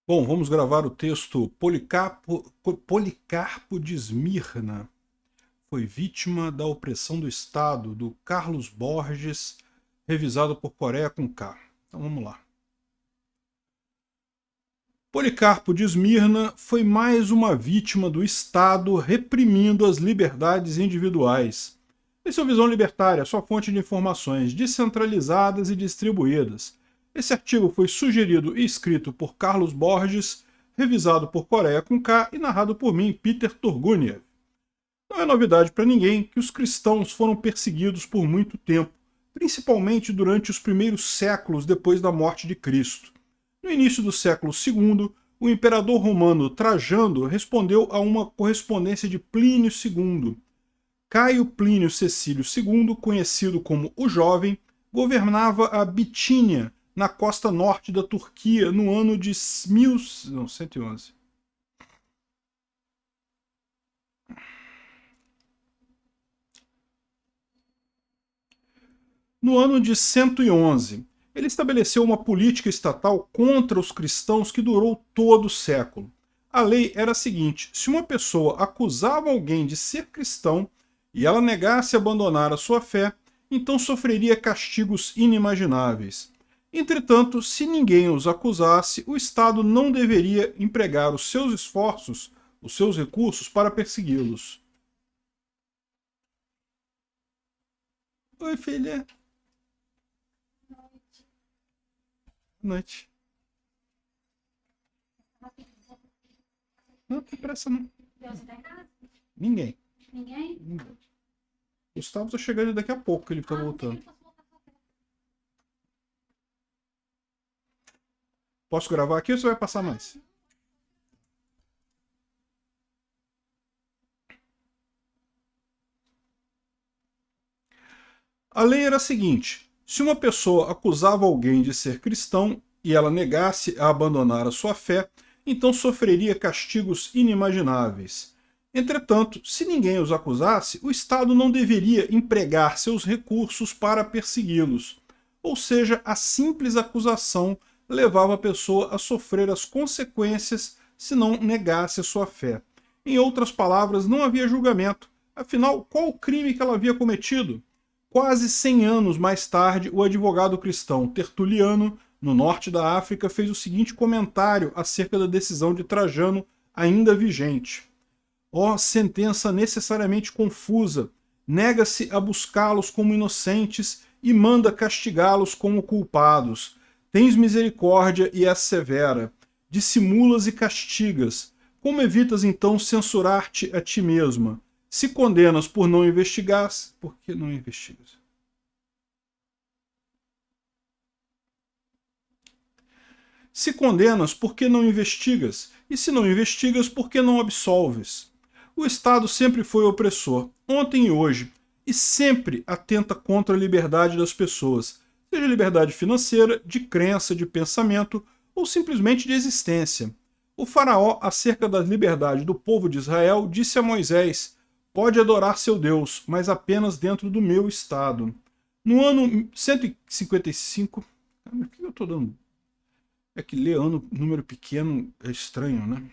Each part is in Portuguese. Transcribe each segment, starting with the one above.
Bom, vamos gravar o texto Policarpo de Esmirna foi vítima da opressão do Estado, do Carlos Borges, revisado por Coreia com K. Então vamos lá. Policarpo de Esmirna foi mais uma vítima do Estado reprimindo as liberdades individuais. Em sua visão libertária, sua fonte de informações descentralizadas e distribuídas. Esse artigo foi sugerido e escrito por Carlos Borges, revisado por Coreia com K e narrado por mim, Peter Turguniev. Não é novidade para ninguém que os cristãos foram perseguidos por muito tempo, principalmente durante os primeiros séculos depois da morte de Cristo. No início do século II, o imperador romano Trajano respondeu a uma correspondência de Plínio II. Caio Plínio Cecílio II, conhecido como o Jovem, governava a Bitínia, na costa norte da Turquia, no ano de 111. No ano de 111, ele estabeleceu uma política estatal contra os cristãos que durou todo o século. A lei era a seguinte: se uma pessoa acusava alguém de ser cristão e ela negasse abandonar a sua fé, então sofreria castigos inimagináveis. Entretanto, se ninguém os acusasse, o Estado não deveria empregar os seus esforços, os seus recursos para persegui-los. Oi, filha. Boa noite. Não tem pressa, não. Você tá em casa? Ninguém. Ninguém? Ninguém. Gustavo tá chegando daqui a pouco, que ele tá Não sei que voltando. ele fosse voltar só. Posso gravar aqui ou você vai passar mais? A lei era a seguinte: se uma pessoa acusava alguém de ser cristão e ela negasse a abandonar a sua fé, então sofreria castigos inimagináveis. Entretanto, se ninguém os acusasse, o Estado não deveria empregar seus recursos para persegui-los. Ou seja, a simples acusação levava a pessoa a sofrer as consequências se não negasse a sua fé. Em outras palavras, não havia julgamento. Afinal, qual o crime que ela havia cometido? Quase 100 anos mais tarde, o advogado cristão Tertuliano, no norte da África, fez o seguinte comentário acerca da decisão de Trajano, ainda vigente: ó sentença necessariamente confusa, nega-se a buscá-los como inocentes e manda castigá-los como culpados. Tens misericórdia e és severa, dissimulas e castigas. Como evitas então censurar-te a ti mesma? Se condenas por não investigar, por que não investigas? Se condenas, por que não investigas? E se não investigas, por que não absolves? O Estado sempre foi opressor, ontem e hoje, e sempre atenta contra a liberdade das pessoas, seja liberdade financeira, de crença, de pensamento ou simplesmente de existência. O faraó, acerca da liberdade do povo de Israel, disse a Moisés: pode adorar seu Deus, mas apenas dentro do meu Estado. No ano 155. Por que eu estou dando? É que ler ano, número pequeno é estranho, né?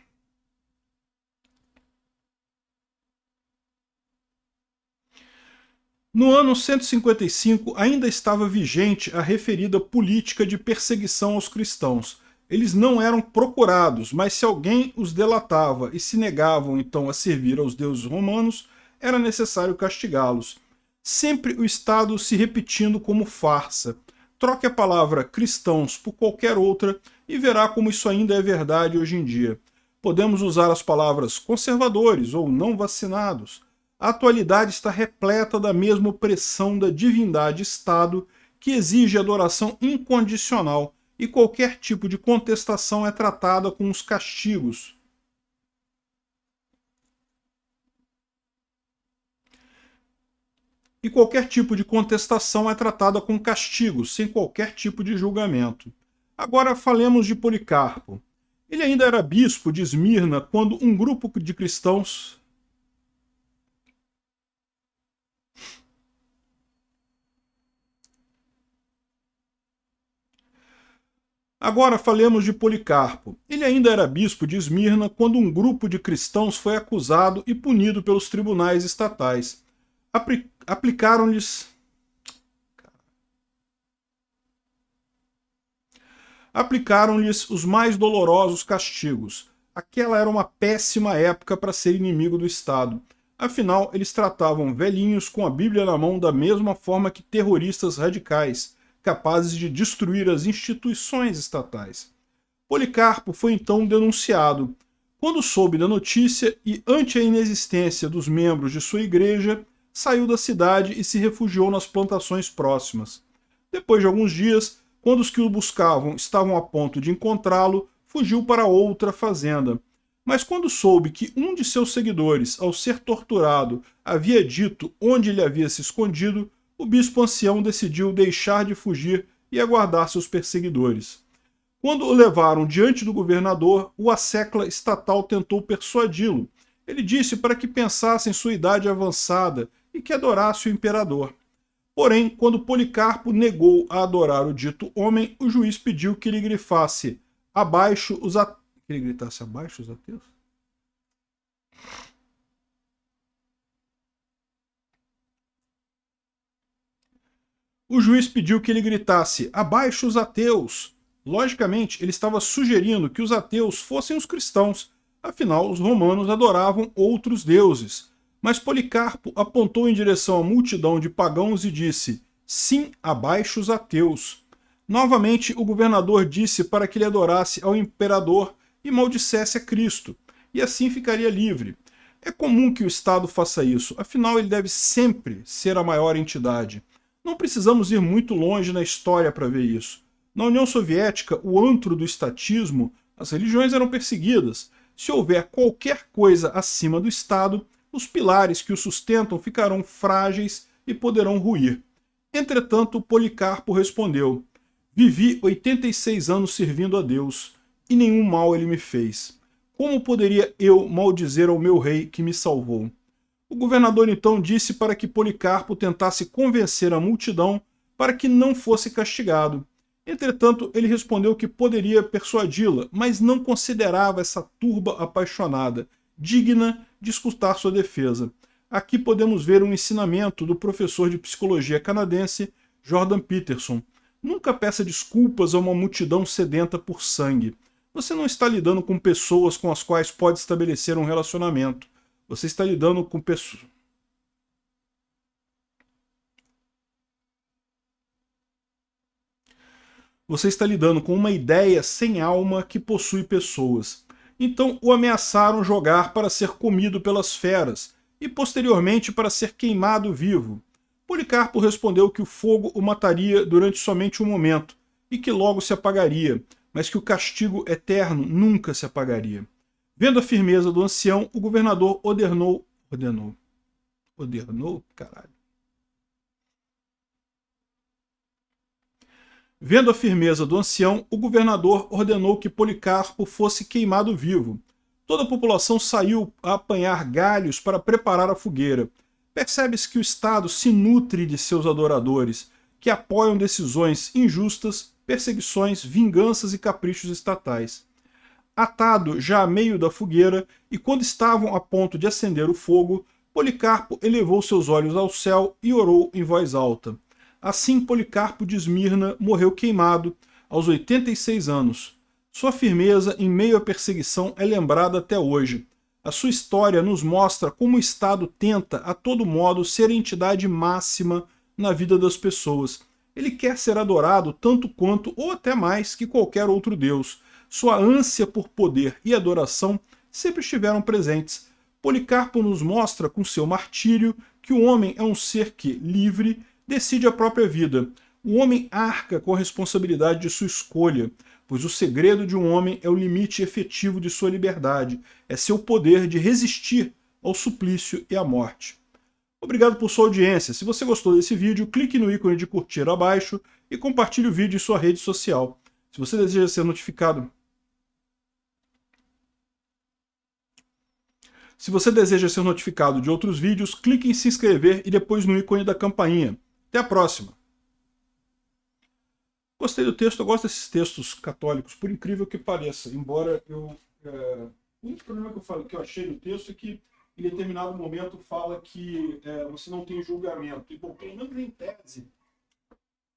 No ano 155 ainda estava vigente a referida política de perseguição aos cristãos. Eles não eram procurados, mas se alguém os delatava e se negavam então a servir aos deuses romanos, era necessário castigá-los. Sempre o Estado se repetindo como farsa. Troque a palavra cristãos por qualquer outra e verá como isso ainda é verdade hoje em dia. Podemos usar as palavras conservadores ou não vacinados. A atualidade está repleta da mesma opressão da divindade-Estado que exige adoração incondicional e qualquer tipo de contestação é tratada com os castigos. E qualquer tipo de contestação é tratada com castigos, sem qualquer tipo de julgamento. Agora falemos de Policarpo. Ele ainda era bispo de Esmirna quando um grupo de cristãos. Agora falemos de Policarpo. Ele ainda era bispo de Esmirna quando um grupo de cristãos foi acusado e punido pelos tribunais estatais. Aplicaram-lhes os mais dolorosos castigos. Aquela era uma péssima época para ser inimigo do Estado. Afinal, eles tratavam velhinhos com a Bíblia na mão da mesma forma que terroristas radicais, capazes de destruir as instituições estatais. Policarpo foi então denunciado. Quando soube da notícia e ante a inexistência dos membros de sua igreja, saiu da cidade e se refugiou nas plantações próximas. Depois de alguns dias, quando os que o buscavam estavam a ponto de encontrá-lo, fugiu para outra fazenda. Mas quando soube que um de seus seguidores, ao ser torturado, havia dito onde ele havia se escondido, o bispo ancião decidiu deixar de fugir e aguardar seus perseguidores. Quando o levaram diante do governador, o assecla estatal tentou persuadi-lo. Ele disse para que pensasse em sua idade avançada e que adorasse o imperador. Porém, quando Policarpo negou a adorar o dito homem, o juiz pediu que ele grifasse abaixo os ateus. Que ele gritasse abaixo os ateus? O juiz pediu que ele gritasse abaixo os ateus. Logicamente, ele estava sugerindo que os ateus fossem os cristãos, afinal, os romanos adoravam outros deuses. Mas Policarpo apontou em direção à multidão de pagãos e disse: sim, abaixo os ateus. Novamente, o governador disse para que ele adorasse ao imperador e maldissesse a Cristo, e assim ficaria livre. É comum que o Estado faça isso, afinal ele deve sempre ser a maior entidade. Não precisamos ir muito longe na história para ver isso. Na União Soviética, o antro do estatismo, as religiões eram perseguidas. Se houver qualquer coisa acima do Estado, os pilares que o sustentam ficarão frágeis e poderão ruir. Entretanto, Policarpo respondeu: vivi 86 anos servindo a Deus, e nenhum mal ele me fez. Como poderia eu maldizer ao meu rei que me salvou? O governador então disse para que Policarpo tentasse convencer a multidão para que não fosse castigado. Entretanto, ele respondeu que poderia persuadi-la, mas não considerava essa turba apaixonada digna de escutar sua defesa. Aqui podemos ver um ensinamento do professor de psicologia canadense Jordan Peterson. Nunca peça desculpas a uma multidão sedenta por sangue. Você não está lidando com pessoas com as quais pode estabelecer um relacionamento. Você está lidando com pessoas... Você está lidando com uma ideia sem alma que possui pessoas. Então o ameaçaram jogar para ser comido pelas feras e posteriormente para ser queimado vivo. Policarpo respondeu que o fogo o mataria durante somente um momento e que logo se apagaria, mas que o castigo eterno nunca se apagaria. Vendo a firmeza do ancião, o governador ordenou... Vendo a firmeza do ancião, o governador ordenou que Policarpo fosse queimado vivo. Toda a população saiu a apanhar galhos para preparar a fogueira. Percebe-se que o Estado se nutre de seus adoradores, que apoiam decisões injustas, perseguições, vinganças e caprichos estatais. Atado já a meio da fogueira, e quando estavam a ponto de acender o fogo, Policarpo elevou seus olhos ao céu e orou em voz alta. Assim, Policarpo de Esmirna morreu queimado, aos 86 anos. Sua firmeza em meio à perseguição é lembrada até hoje. A sua história nos mostra como o Estado tenta, a todo modo, ser a entidade máxima na vida das pessoas. Ele quer ser adorado tanto quanto, ou até mais, que qualquer outro deus. Sua ânsia por poder e adoração sempre estiveram presentes. Policarpo nos mostra, com seu martírio, que o homem é um ser que, livre, decide a própria vida. O homem arca com a responsabilidade de sua escolha, pois o segredo de um homem é o limite efetivo de sua liberdade, é seu poder de resistir ao suplício e à morte. Obrigado por sua audiência. Se você gostou desse vídeo, clique no ícone de curtir abaixo e compartilhe o vídeo em sua rede social. Se você deseja ser notificado... de outros vídeos, clique em se inscrever e depois no ícone da campainha. Até a próxima! Gostei do texto, eu gosto desses textos católicos, por incrível que pareça, embora eu... o único problema que eu achei no texto é que em determinado momento fala que você não tem julgamento. E, bom, pelo menos em tese,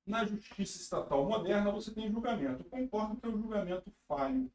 na justiça estatal moderna você tem julgamento. Eu concordo que é um julgamento falho.